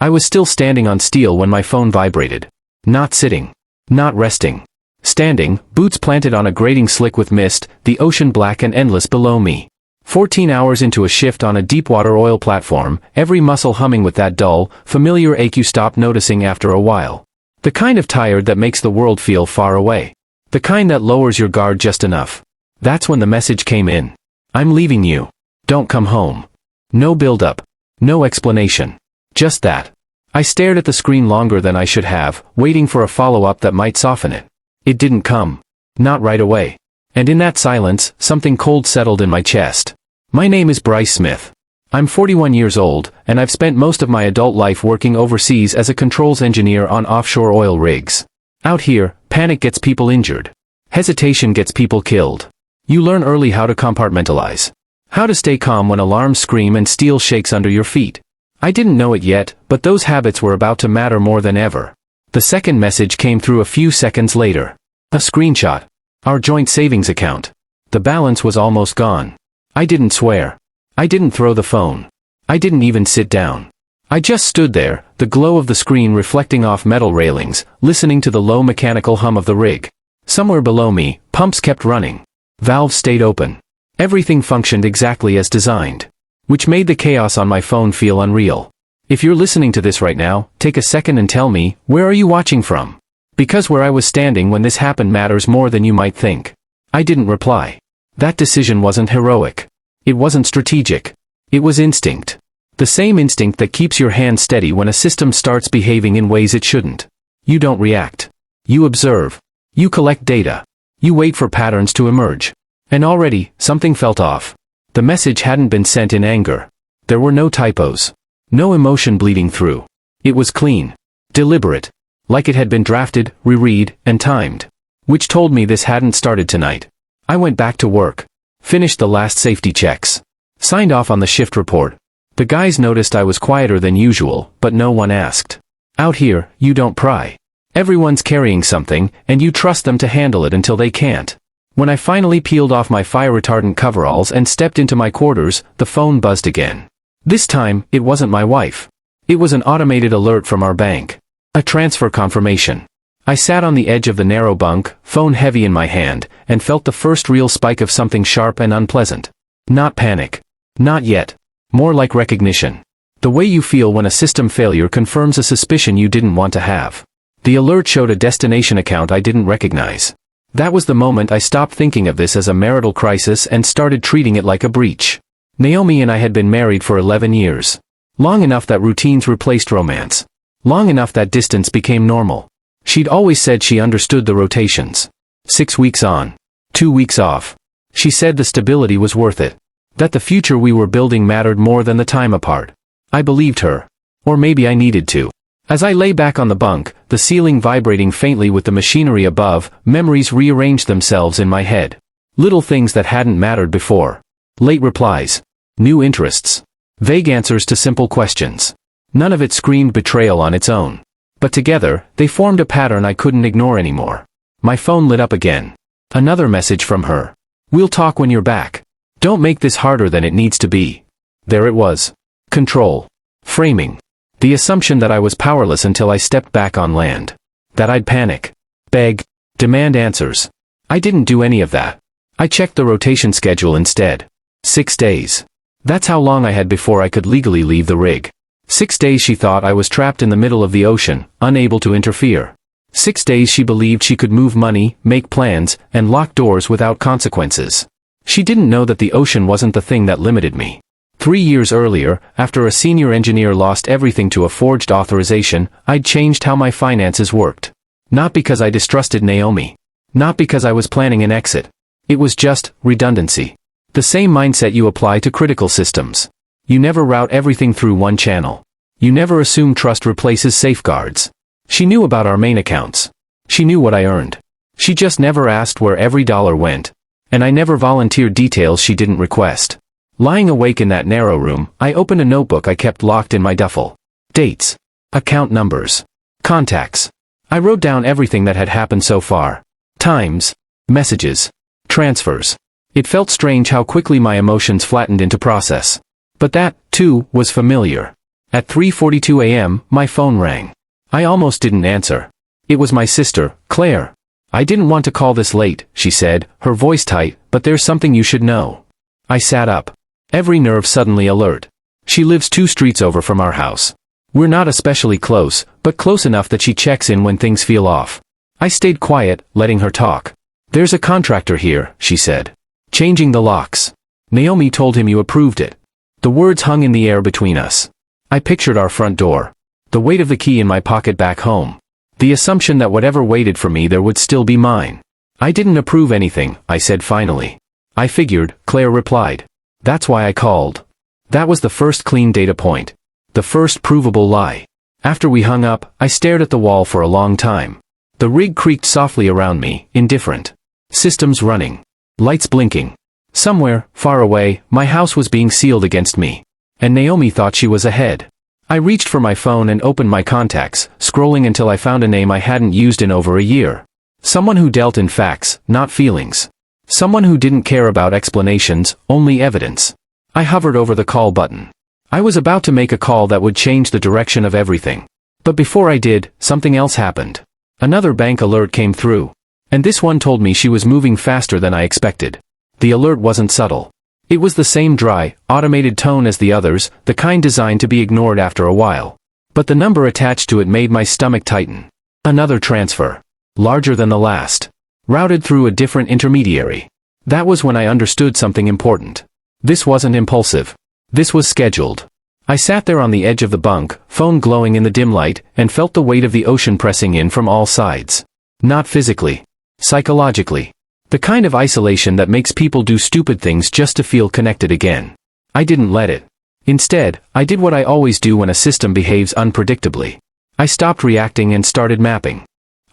I was still standing on steel when my phone vibrated. Not sitting. Not resting. Standing, boots planted on a grating slick with mist, the ocean black and endless below me. 14 hours into a shift on a deepwater oil platform, every muscle humming with that dull, familiar ache you stop noticing after a while. The kind of tired that makes the world feel far away. The kind that lowers your guard just enough. That's when the message came in. I'm leaving you. Don't come home. No build-up. No explanation. Just that. I stared at the screen longer than I should have, waiting for a follow-up that might soften it. It didn't come. Not right away. And in that silence, something cold settled in my chest. My name is Bryce Smith. I'm 41 years old, and I've spent most of my adult life working overseas as a controls engineer on offshore oil rigs. Out here, panic gets people injured. Hesitation gets people killed. You learn early how to compartmentalize. How to stay calm when alarms scream and steel shakes under your feet. I didn't know it yet, but those habits were about to matter more than ever. The second message came through a few seconds later. A screenshot. Our joint savings account. The balance was almost gone. I didn't swear. I didn't throw the phone. I didn't even sit down. I just stood there, the glow of the screen reflecting off metal railings, listening to the low mechanical hum of the rig. Somewhere below me, pumps kept running. Valves stayed open. Everything functioned exactly as designed. Which made the chaos on my phone feel unreal. If you're listening to this right now, take a second and tell me, where are you watching from? Because where I was standing when this happened matters more than you might think. I didn't reply. That decision wasn't heroic. It wasn't strategic. It was instinct. The same instinct that keeps your hand steady when a system starts behaving in ways it shouldn't. You don't react. You observe. You collect data. You wait for patterns to emerge. And already, something felt off. The message hadn't been sent in anger. There were no typos. No emotion bleeding through. It was clean. Deliberate. Like it had been drafted, reread, and timed. Which told me this hadn't started tonight. I went back to work. Finished the last safety checks. Signed off on the shift report. The guys noticed I was quieter than usual, but no one asked. Out here, you don't pry. Everyone's carrying something, and you trust them to handle it until they can't. When I finally peeled off my fire-retardant coveralls and stepped into my quarters, the phone buzzed again. This time, it wasn't my wife. It was an automated alert from our bank. A transfer confirmation. I sat on the edge of the narrow bunk, phone heavy in my hand, and felt the first real spike of something sharp and unpleasant. Not panic. Not yet. More like recognition. The way you feel when a system failure confirms a suspicion you didn't want to have. The alert showed a destination account I didn't recognize. That was the moment I stopped thinking of this as a marital crisis and started treating it like a breach. Naomi and I had been married for 11 years. Long enough that routines replaced romance. Long enough that distance became normal. She'd always said she understood the rotations. 6 weeks on. 2 weeks off. She said the stability was worth it. That the future we were building mattered more than the time apart. I believed her. Or maybe I needed to. As I lay back on the bunk, the ceiling vibrating faintly with the machinery above, memories rearranged themselves in my head. Little things that hadn't mattered before. Late replies. New interests. Vague answers to simple questions. None of it screamed betrayal on its own. But together, they formed a pattern I couldn't ignore anymore. My phone lit up again. Another message from her. We'll talk when you're back. Don't make this harder than it needs to be. There it was. Control. Framing. The assumption that I was powerless until I stepped back on land. That I'd panic. Beg. Demand answers. I didn't do any of that. I checked the rotation schedule instead. 6 days. That's how long I had before I could legally leave the rig. 6 days she thought I was trapped in the middle of the ocean, unable to interfere. 6 days she believed she could move money, make plans, and lock doors without consequences. She didn't know that the ocean wasn't the thing that limited me. 3 years earlier, after a senior engineer lost everything to a forged authorization, I'd changed how my finances worked. Not because I distrusted Naomi. Not because I was planning an exit. It was just redundancy. The same mindset you apply to critical systems. You never route everything through one channel. You never assume trust replaces safeguards. She knew about our main accounts. She knew what I earned. She just never asked where every dollar went. And I never volunteered details she didn't request. Lying awake in that narrow room, I opened a notebook I kept locked in my duffel. Dates. Account numbers. Contacts. I wrote down everything that had happened so far. Times. Messages. Transfers. It felt strange how quickly my emotions flattened into process. But that, too, was familiar. At 3:42 a.m., my phone rang. I almost didn't answer. It was my sister, Claire. I didn't want to call this late, she said, her voice tight, but there's something you should know. I sat up. Every nerve suddenly alert. She lives 2 streets over from our house. We're not especially close, but close enough that she checks in when things feel off. I stayed quiet, letting her talk. There's a contractor here, she said. Changing the locks. Naomi told him you approved it. The words hung in the air between us. I pictured our front door. The weight of the key in my pocket back home. The assumption that whatever waited for me there would still be mine. I didn't approve anything, I said finally. I figured, Claire replied. That's why I called. That was the first clean data point. The first provable lie. After we hung up, I stared at the wall for a long time. The rig creaked softly around me, indifferent. Systems running. Lights blinking. Somewhere, far away, my house was being sealed against me. And Naomi thought she was ahead. I reached for my phone and opened my contacts, scrolling until I found a name I hadn't used in over a year. Someone who dealt in facts, not feelings. Someone who didn't care about explanations, only evidence. I hovered over the call button. I was about to make a call that would change the direction of everything. But before I did, something else happened. Another bank alert came through. And this one told me she was moving faster than I expected. The alert wasn't subtle. It was the same dry, automated tone as the others, the kind designed to be ignored after a while. But the number attached to it made my stomach tighten. Another transfer. Larger than the last. Routed through a different intermediary. That was when I understood something important. This wasn't impulsive. This was scheduled. I sat there on the edge of the bunk, phone glowing in the dim light, and felt the weight of the ocean pressing in from all sides. Not physically. Psychologically. The kind of isolation that makes people do stupid things just to feel connected again. I didn't let it. Instead, I did what I always do when a system behaves unpredictably. I stopped reacting and started mapping.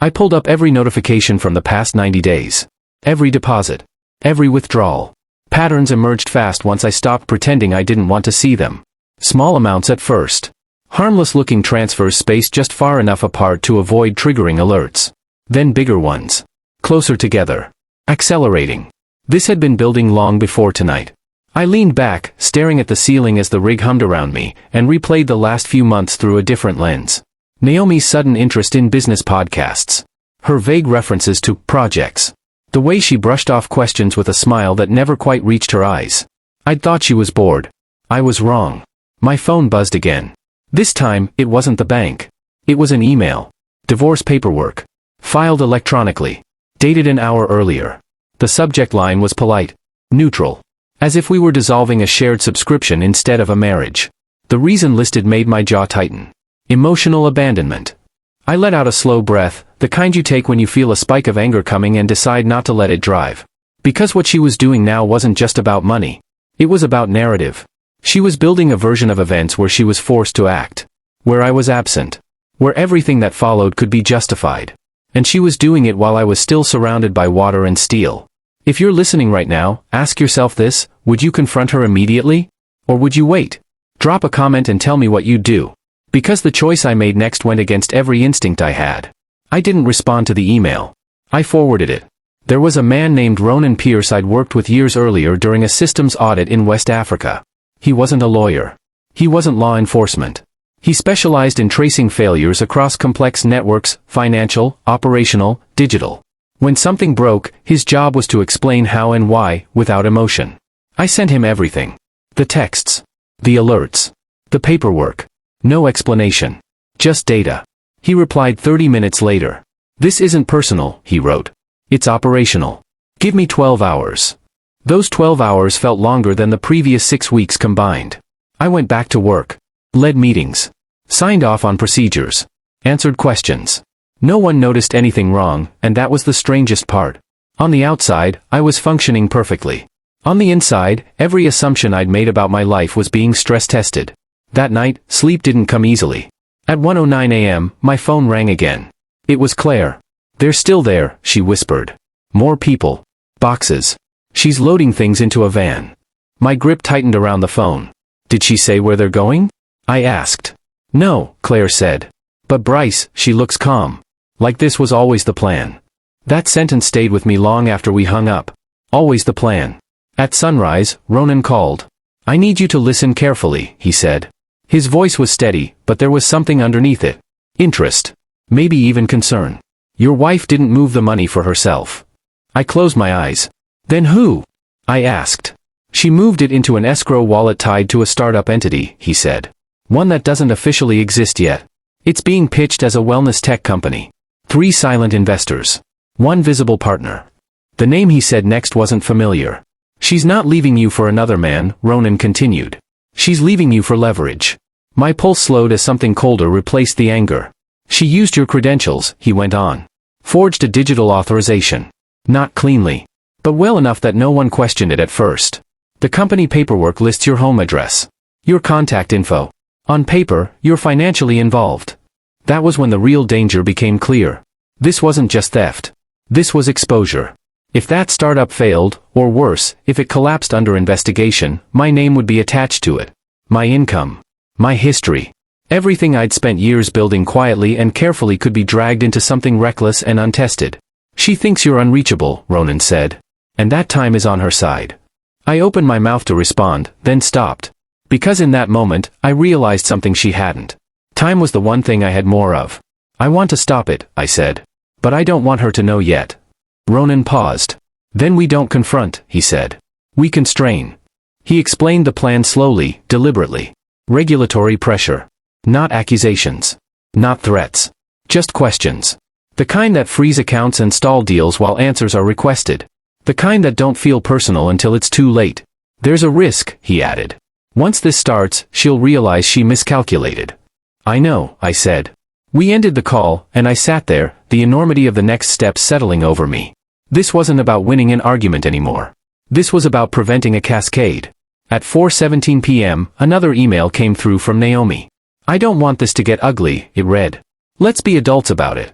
I pulled up every notification from the past 90 days. Every deposit. Every withdrawal. Patterns emerged fast once I stopped pretending I didn't want to see them. Small amounts at first. Harmless-looking transfers spaced just far enough apart to avoid triggering alerts. Then bigger ones. Closer together. Accelerating. This had been building long before tonight. I leaned back, staring at the ceiling as the rig hummed around me, and replayed the last few months through a different lens. Naomi's sudden interest in business podcasts. Her vague references to projects. The way she brushed off questions with a smile that never quite reached her eyes. I'd thought she was bored. I was wrong. My phone buzzed again. This time, it wasn't the bank. It was an email. Divorce paperwork. Filed electronically. Dated an hour earlier. The subject line was polite. Neutral. As if we were dissolving a shared subscription instead of a marriage. The reason listed made my jaw tighten. Emotional abandonment. I let out a slow breath, the kind you take when you feel a spike of anger coming and decide not to let it drive. Because what she was doing now wasn't just about money. It was about narrative. She was building a version of events where she was forced to act. Where I was absent. Where everything that followed could be justified. And she was doing it while I was still surrounded by water and steel. If you're listening right now, ask yourself this: would you confront her immediately? Or would you wait? Drop a comment and tell me what you'd do. Because the choice I made next went against every instinct I had. I didn't respond to the email. I forwarded it. There was a man named Ronan Pierce I'd worked with years earlier during a systems audit in West Africa. He wasn't a lawyer. He wasn't law enforcement. He specialized in tracing failures across complex networks, financial, operational, digital. When something broke, his job was to explain how and why, without emotion. I sent him everything. The texts. The alerts. The paperwork. No explanation. Just data. He replied 30 minutes later. This isn't personal, he wrote. It's operational. Give me 12 hours. Those 12 hours felt longer than the previous 6 weeks combined. I went back to work. Led meetings. Signed off on procedures. Answered questions. No one noticed anything wrong, and that was the strangest part. On the outside, I was functioning perfectly. On the inside, every assumption I'd made about my life was being stress-tested. That night, sleep didn't come easily. At 1:09 a.m., my phone rang again. It was Claire. They're still there, she whispered. More people. Boxes. She's loading things into a van. My grip tightened around the phone. Did she say where they're going? I asked. No, Claire said. But Bryce, she looks calm. Like this was always the plan. That sentence stayed with me long after we hung up. Always the plan. At sunrise, Ronan called. I need you to listen carefully, he said. His voice was steady, but there was something underneath it. Interest. Maybe even concern. Your wife didn't move the money for herself. I closed my eyes. Then who? I asked. She moved it into an escrow wallet tied to a startup entity, he said. One that doesn't officially exist yet. It's being pitched as a wellness tech company. 3 silent investors. 1 visible partner. The name he said next wasn't familiar. She's not leaving you for another man, Ronan continued. She's leaving you for leverage. My pulse slowed as something colder replaced the anger. She used your credentials, he went on. Forged a digital authorization. Not cleanly. But well enough that no one questioned it at first. The company paperwork lists your home address. Your contact info. On paper, you're financially involved. That was when the real danger became clear. This wasn't just theft. This was exposure. If that startup failed, or worse, if it collapsed under investigation, my name would be attached to it. My income. My history. Everything I'd spent years building quietly and carefully could be dragged into something reckless and untested. She thinks you're unreachable, Ronan said. And that time is on her side. I opened my mouth to respond, then stopped. Because in that moment, I realized something she hadn't. Time was the one thing I had more of. I want to stop it, I said. But I don't want her to know yet. Ronan paused. Then we don't confront, he said. We constrain. He explained the plan slowly, deliberately. Regulatory pressure. Not accusations. Not threats. Just questions. The kind that freeze accounts and stall deals while answers are requested. The kind that don't feel personal until it's too late. There's a risk, he added. Once this starts, she'll realize she miscalculated. I know, I said. We ended the call, and I sat there, the enormity of the next step settling over me. This wasn't about winning an argument anymore. This was about preventing a cascade. At 4:17 p.m., another email came through from Naomi. I don't want this to get ugly, it read. Let's be adults about it.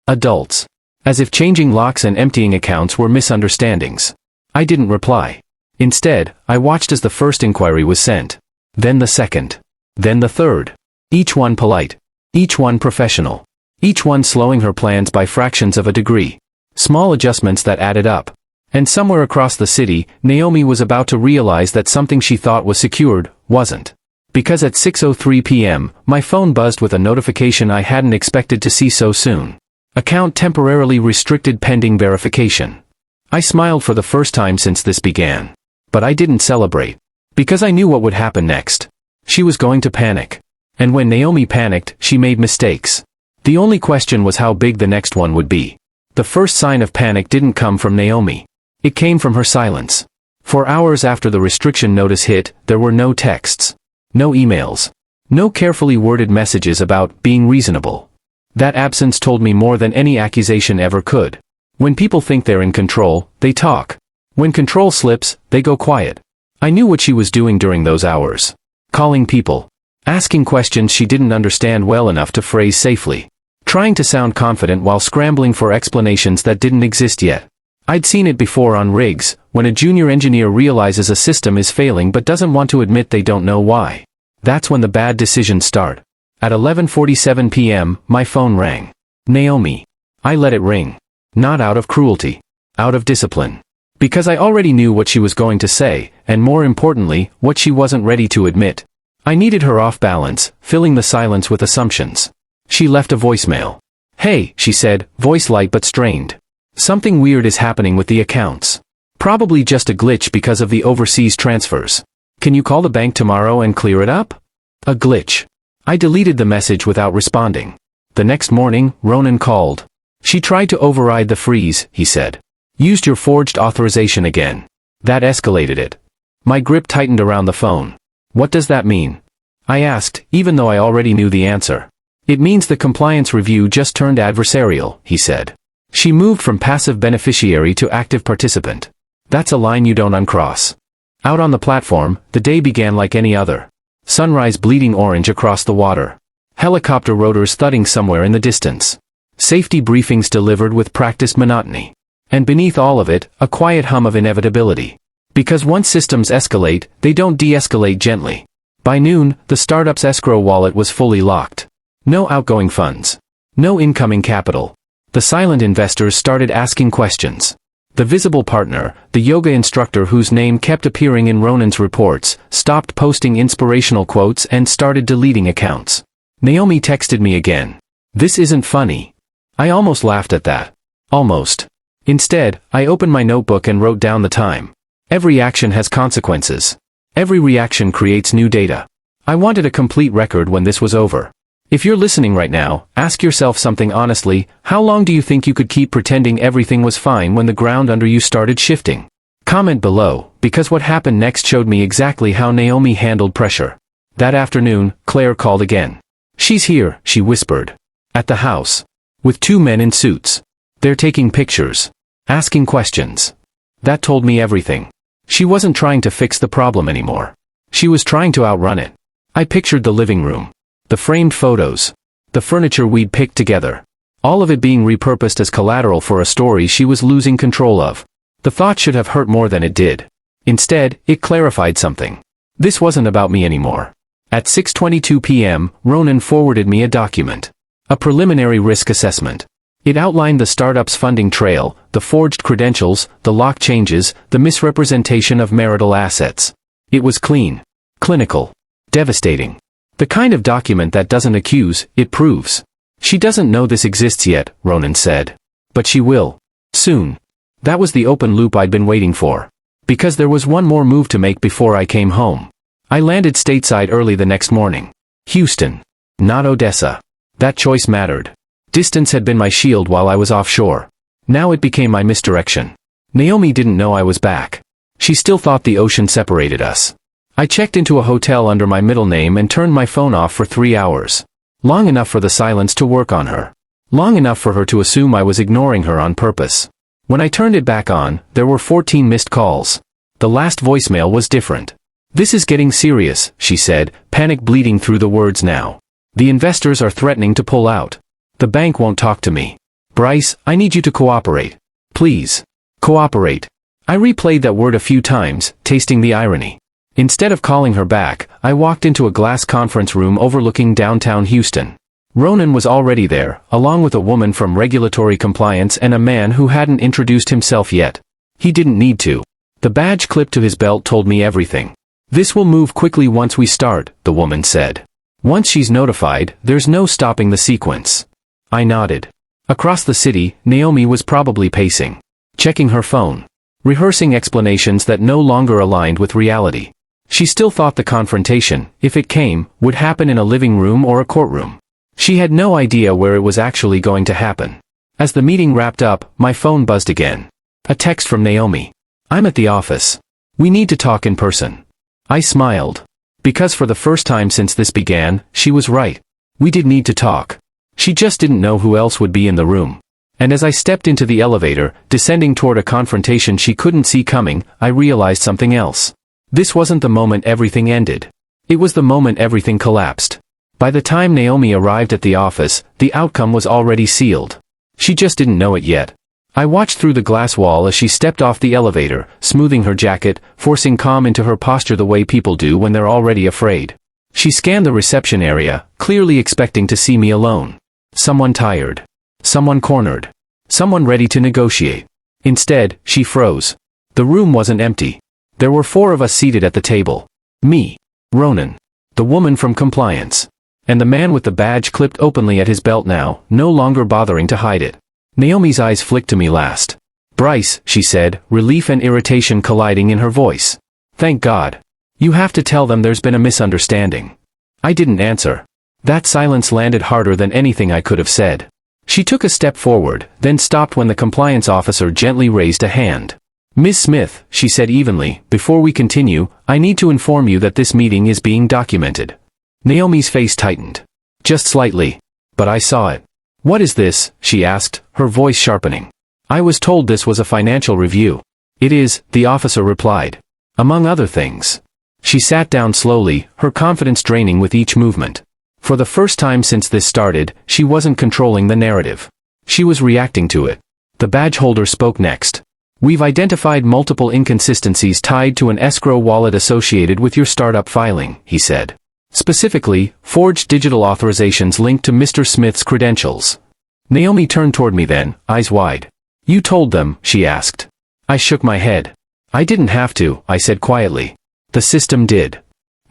Adults. As if changing locks and emptying accounts were misunderstandings. I didn't reply. Instead, I watched as the first inquiry was sent. Then the second. Then the third. Each one polite. Each one professional. Each one slowing her plans by fractions of a degree. Small adjustments that added up. And somewhere across the city, Naomi was about to realize that something she thought was secured, wasn't. Because at 6:03 p.m., my phone buzzed with a notification I hadn't expected to see so soon. Account temporarily restricted pending verification. I smiled for the first time since this began. But I didn't celebrate. Because I knew what would happen next. She was going to panic. And when Naomi panicked, she made mistakes. The only question was how big the next one would be. The first sign of panic didn't come from Naomi. It came from her silence. For hours after the restriction notice hit, there were no texts. No emails. No carefully worded messages about being reasonable. That absence told me more than any accusation ever could. When people think they're in control, they talk. When control slips, they go quiet. I knew what she was doing during those hours. Calling people. Asking questions she didn't understand well enough to phrase safely. Trying to sound confident while scrambling for explanations that didn't exist yet. I'd seen it before on rigs, when a junior engineer realizes a system is failing but doesn't want to admit they don't know why. That's when the bad decisions start. At 11:47 p.m., my phone rang. Naomi. I let it ring. Not out of cruelty. Out of discipline. Because I already knew what she was going to say, and more importantly, what she wasn't ready to admit. I needed her off balance, filling the silence with assumptions. She left a voicemail. Hey, she said, voice light but strained. Something weird is happening with the accounts. Probably just a glitch because of the overseas transfers. Can you call the bank tomorrow and clear it up? A glitch. I deleted the message without responding. The next morning, Ronan called. She tried to override the freeze, he said. Used your forged authorization again. That escalated it. My grip tightened around the phone. What does that mean? I asked, even though I already knew the answer. It means the compliance review just turned adversarial, he said. She moved from passive beneficiary to active participant. That's a line you don't uncross. Out on the platform, the day began like any other. Sunrise bleeding orange across the water. Helicopter rotors thudding somewhere in the distance. Safety briefings delivered with practiced monotony. And beneath all of it, a quiet hum of inevitability. Because once systems escalate, they don't de-escalate gently. By noon, the startup's escrow wallet was fully locked. No outgoing funds. No incoming capital. The silent investors started asking questions. The visible partner, the yoga instructor whose name kept appearing in Ronan's reports, stopped posting inspirational quotes and started deleting accounts. Naomi texted me again. "This isn't funny." I almost laughed at that. Almost. Instead, I opened my notebook and wrote down the time. Every action has consequences. Every reaction creates new data. I wanted a complete record when this was over. If you're listening right now, ask yourself something honestly: how long do you think you could keep pretending everything was fine when the ground under you started shifting? Comment below, because what happened next showed me exactly how Naomi handled pressure. That afternoon, Claire called again. "She's here," she whispered. "At the house. With 2 men in suits. They're taking pictures. Asking questions." That told me everything. She wasn't trying to fix the problem anymore. She was trying to outrun it. I pictured the living room. The framed photos. The furniture we'd picked together. All of it being repurposed as collateral for a story she was losing control of. The thought should have hurt more than it did. Instead, it clarified something. This wasn't about me anymore. At 6:22 p.m., Ronan forwarded me a document. A preliminary risk assessment. It outlined the startup's funding trail, the forged credentials, the lock changes, the misrepresentation of marital assets. It was clean. Clinical. Devastating. The kind of document that doesn't accuse, it proves. "She doesn't know this exists yet," Ronan said. "But she will. Soon." That was the open loop I'd been waiting for. Because there was one more move to make before I came home. I landed stateside early the next morning. Houston. Not Odessa. That choice mattered. Distance had been my shield while I was offshore. Now it became my misdirection. Naomi didn't know I was back. She still thought the ocean separated us. I checked into a hotel under my middle name and turned my phone off for 3 hours. Long enough for the silence to work on her. Long enough for her to assume I was ignoring her on purpose. When I turned it back on, there were 14 missed calls. The last voicemail was different. "This is getting serious," she said, panic bleeding through the words now. "The investors are threatening to pull out. The bank won't talk to me. Bryce, I need you to cooperate. Please. Cooperate." I replayed that word a few times, tasting the irony. Instead of calling her back, I walked into a glass conference room overlooking downtown Houston. Ronan was already there, along with a woman from regulatory compliance and a man who hadn't introduced himself yet. He didn't need to. The badge clipped to his belt told me everything. "This will move quickly once we start," the woman said. "Once she's notified, there's no stopping the sequence." I nodded. Across the city, Naomi was probably pacing. Checking her phone. Rehearsing explanations that no longer aligned with reality. She still thought the confrontation, if it came, would happen in a living room or a courtroom. She had no idea where it was actually going to happen. As the meeting wrapped up, my phone buzzed again. A text from Naomi. "I'm at the office. We need to talk in person." I smiled. Because for the first time since this began, she was right. We did need to talk. She just didn't know who else would be in the room. And as I stepped into the elevator, descending toward a confrontation she couldn't see coming, I realized something else. This wasn't the moment everything ended. It was the moment everything collapsed. By the time Naomi arrived at the office, the outcome was already sealed. She just didn't know it yet. I watched through the glass wall as she stepped off the elevator, smoothing her jacket, forcing calm into her posture the way people do when they're already afraid. She scanned the reception area, clearly expecting to see me alone. Someone tired. Someone cornered. Someone ready to negotiate. Instead, she froze. The room wasn't empty. There were 4 of us seated at the table. Me. Ronan. The woman from compliance. And the man with the badge clipped openly at his belt now, no longer bothering to hide it. Naomi's eyes flicked to me last. "Bryce," she said, relief and irritation colliding in her voice. "Thank God. You have to tell them there's been a misunderstanding." I didn't answer. That silence landed harder than anything I could have said. She took a step forward, then stopped when the compliance officer gently raised a hand. "Ms. Smith," she said evenly, "before we continue, I need to inform you that this meeting is being documented." Naomi's face tightened. Just slightly. But I saw it. "What is this?" she asked, her voice sharpening. "I was told this was a financial review." "It is," the officer replied. "Among other things." She sat down slowly, her confidence draining with each movement. For the first time since this started, she wasn't controlling the narrative. She was reacting to it. The badge holder spoke next. "We've identified multiple inconsistencies tied to an escrow wallet associated with your startup filing," he said. "Specifically, forged digital authorizations linked to Mr. Smith's credentials." Naomi turned toward me then, eyes wide. "You told them?" she asked. I shook my head. I didn't have to, I said quietly. The system did.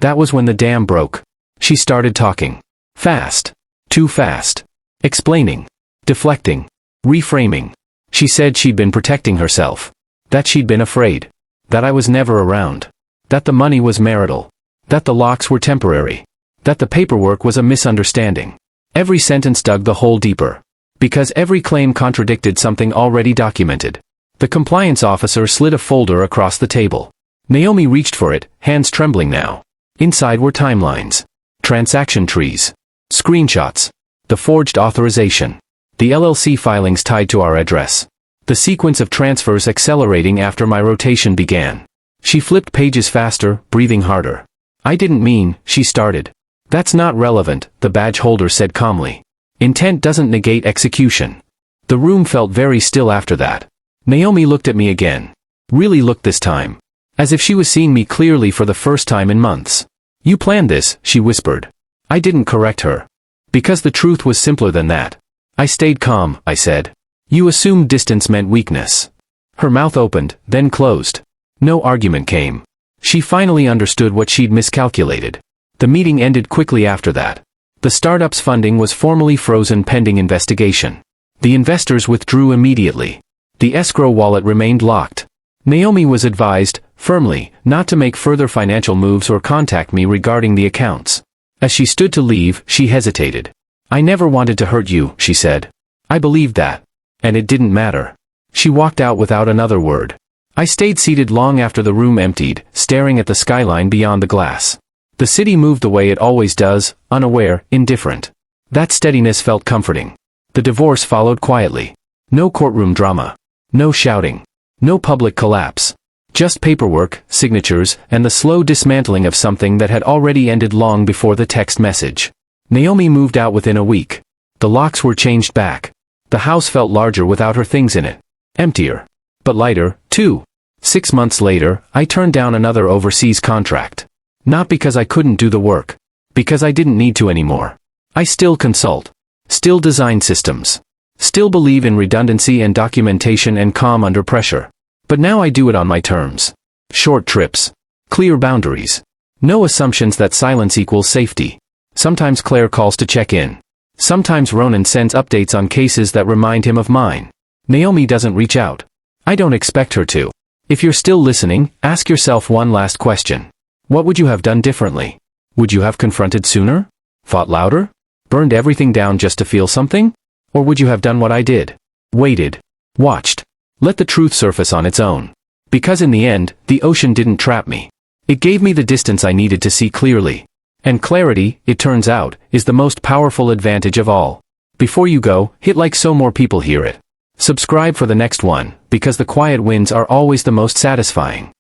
That was when the dam broke. She started talking. Fast. Too fast. Explaining. Deflecting. Reframing. She said she'd been protecting herself. That she'd been afraid. That I was never around. That the money was marital. That the locks were temporary. That the paperwork was a misunderstanding. Every sentence dug the hole deeper. Because every claim contradicted something already documented. The compliance officer slid a folder across the table. Naomi reached for it, hands trembling now. Inside were timelines. Transaction trees. Screenshots. The forged authorization. The LLC filings tied to our address. The sequence of transfers accelerating after my rotation began. She flipped pages faster, breathing harder. I didn't mean, she started. That's not relevant, the badge holder said calmly. Intent doesn't negate execution. The room felt very still after that. Naomi looked at me again. Really looked this time. As if she was seeing me clearly for the first time in months. You planned this, she whispered. I didn't correct her. Because the truth was simpler than that. I stayed calm, I said. You assumed distance meant weakness. Her mouth opened, then closed. No argument came. She finally understood what she'd miscalculated. The meeting ended quickly after that. The startup's funding was formally frozen pending investigation. The investors withdrew immediately. The escrow wallet remained locked. Naomi was advised, firmly, not to make further financial moves or contact me regarding the accounts. As she stood to leave, she hesitated. I never wanted to hurt you, she said. I believed that. And it didn't matter. She walked out without another word. I stayed seated long after the room emptied, staring at the skyline beyond the glass. The city moved the way it always does, unaware, indifferent. That steadiness felt comforting. The divorce followed quietly. No courtroom drama. No shouting. No public collapse. Just paperwork, signatures, and the slow dismantling of something that had already ended long before the text message. Naomi moved out within a week. The locks were changed back. The house felt larger without her things in it. Emptier. But lighter, too. 6 months later, I turned down another overseas contract. Not because I couldn't do the work. Because I didn't need to anymore. I still consult. Still design systems. Still believe in redundancy and documentation and calm under pressure. But now I do it on my terms. Short trips. Clear boundaries. No assumptions that silence equals safety. Sometimes Claire calls to check in. Sometimes Ronan sends updates on cases that remind him of mine. Naomi doesn't reach out. I don't expect her to. If you're still listening, ask yourself one last question. What would you have done differently? Would you have confronted sooner? Fought louder? Burned everything down just to feel something? Or would you have done what I did? Waited. Watched. Let the truth surface on its own. Because in the end, the ocean didn't trap me. It gave me the distance I needed to see clearly. And clarity, it turns out, is the most powerful advantage of all. Before you go, hit like so more people hear it. Subscribe for the next one, because the quiet wins are always the most satisfying.